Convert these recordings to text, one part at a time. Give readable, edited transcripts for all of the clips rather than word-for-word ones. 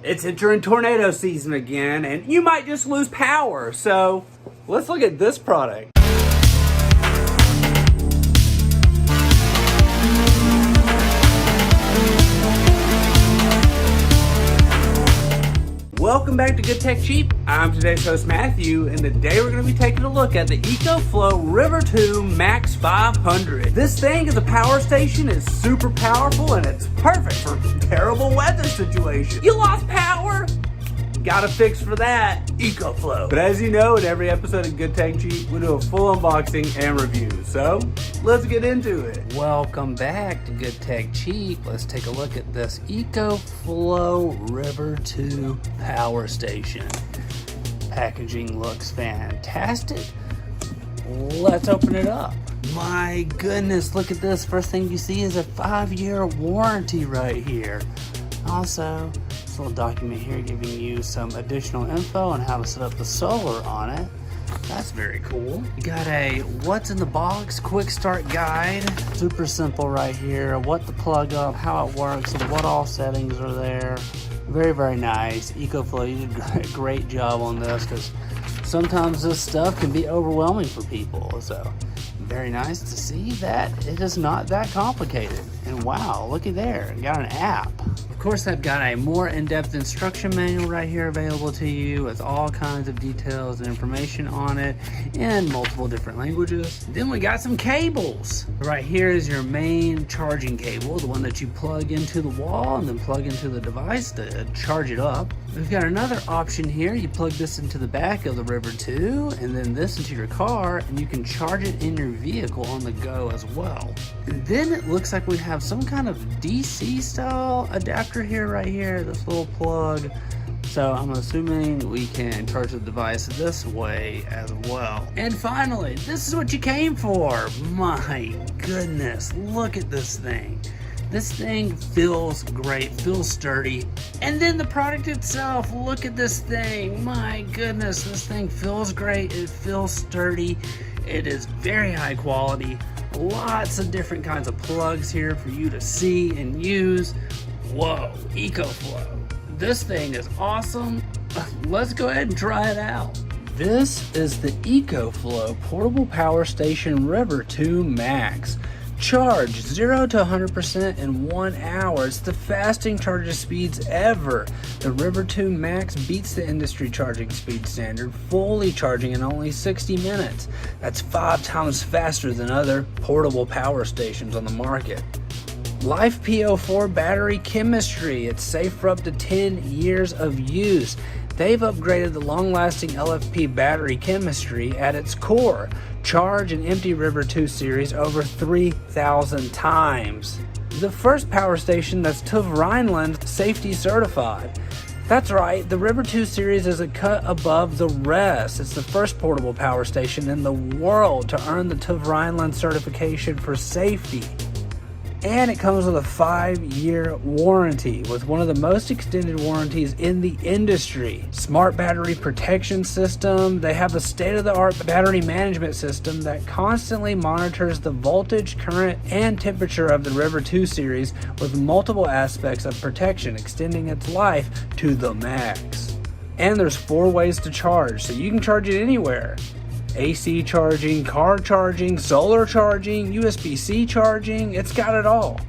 It's entering tornado season again, and you might just lose power. So let's look at this product. Welcome back to Good Tech Cheap. I'm today's host Matthew, and today we're going to be taking a look at the EcoFlow River 2 Max 500. This thing is a power station, it's super powerful, and it's perfect for terrible weather situations. You lost power? Got a fix for that, EcoFlow. But as you know, in every episode of Good Tech Cheap, we do a full unboxing and review. So let's get into it. Welcome back to Good Tech Cheap. Let's take a look at this EcoFlow River 2 power station. Packaging looks fantastic. Let's open it up. My goodness, look at this. First thing you see is a 5-year warranty right here. Also, this little document here giving you some additional info on how to set up the solar on it. That's very cool. You got a what's in the box quick start guide. Super simple right here. What to plug up, how it works, and what all settings are there. Very, very nice. EcoFlow, you did a great job on this because sometimes this stuff can be overwhelming for people. So very nice to see that it is not that complicated. And wow, looky there, got an app. Of course, I've got a more in-depth instruction manual right here available to you with all kinds of details and information on it in multiple different languages. Then we got some cables. Right here is your main charging cable, the one that you plug into the wall and then plug into the device to charge it up. We've got another option here. You plug this into the back of the River 2 and then this into your car, and you can charge it in your vehicle on the go as well. And then it looks like we have some kind of DC style adapter here, right here, this little plug. So I'm assuming we can charge the device this way as well. And finally, this is what you came for. My goodness, look at this thing. This thing feels great, feels sturdy. And then the product itself, look at this thing. My goodness, this thing feels great, it feels sturdy. It is very high quality. Lots of different kinds of plugs here for you to see and use. Whoa, EcoFlow. This thing is awesome. Let's go ahead and try it out. This is the EcoFlow Portable Power Station River 2 Max. Charge 0 to 100% in 1 hour. It's the fastest charging speeds ever. The River 2 Max beats the industry charging speed standard, fully charging in only 60 minutes. That's 5 times faster than other portable power stations on the market. LiFePO4 battery chemistry. It's safe for up to 10 years of use. They've upgraded the long-lasting LFP battery chemistry at its core. Charge and empty River 2 series over 3,000 times. The first power station that's TÜV Rheinland safety certified. That's right, the River 2 series is a cut above the rest. It's the first portable power station in the world to earn the TÜV Rheinland certification for safety. And it comes with a 5-year warranty with one of the most extended warranties in the industry. Smart battery protection system. They have a state-of-the-art battery management system that constantly monitors the voltage, current, and temperature of the River 2 series with multiple aspects of protection, extending its life to the max. And there's 4 ways to charge, so you can charge it anywhere. AC charging, car charging, solar charging, USB-C charging, it's got it all.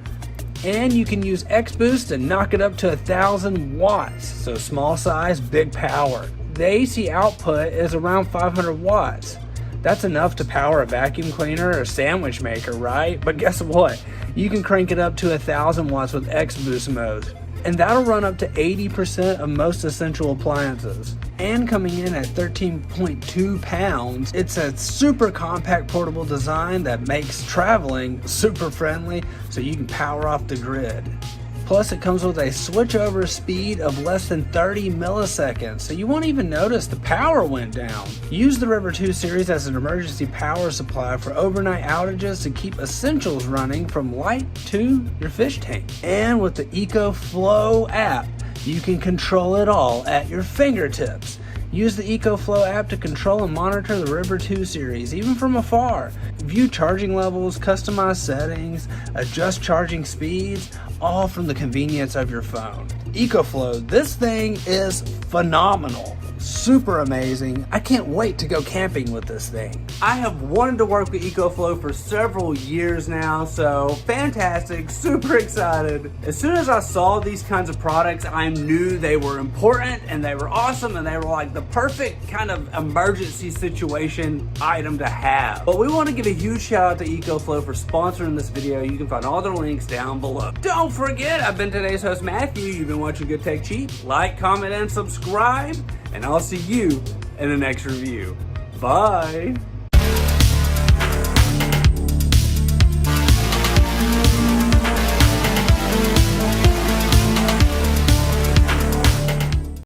And you can use X-Boost and knock it up to 1,000 watts, so small size, big power. The AC output is around 500 watts. That's enough to power a vacuum cleaner or sandwich maker, right? But guess what? You can crank it up to 1,000 watts with X-Boost mode. And that'll run up to 80% of most essential appliances. And coming in at 13.2 pounds, it's a super compact portable design that makes traveling super friendly so you can power off the grid. Plus it comes with a switchover speed of less than 30 milliseconds, so you won't even notice the power went down. Use the River 2 series as an emergency power supply for overnight outages to keep essentials running from light to your fish tank. And with the EcoFlow app, you can control it all at your fingertips. Use the EcoFlow app to control and monitor the River 2 series, even from afar. View charging levels, customize settings, adjust charging speeds, all from the convenience of your phone. EcoFlow. This thing is phenomenal. Super amazing. I can't wait to go camping with this thing. I have wanted to work with EcoFlow for several years now, so fantastic, super excited. As soon as I saw these kinds of products, I knew they were important and they were awesome and they were like the perfect kind of emergency situation item to have. But we want to give a huge shout out to EcoFlow for sponsoring this video. You can find all their links down below. Don't forget, I've been today's host, Matthew. You've been watching Good Tech Cheap. Like, comment, and subscribe. And I'll see you in the next review. Bye.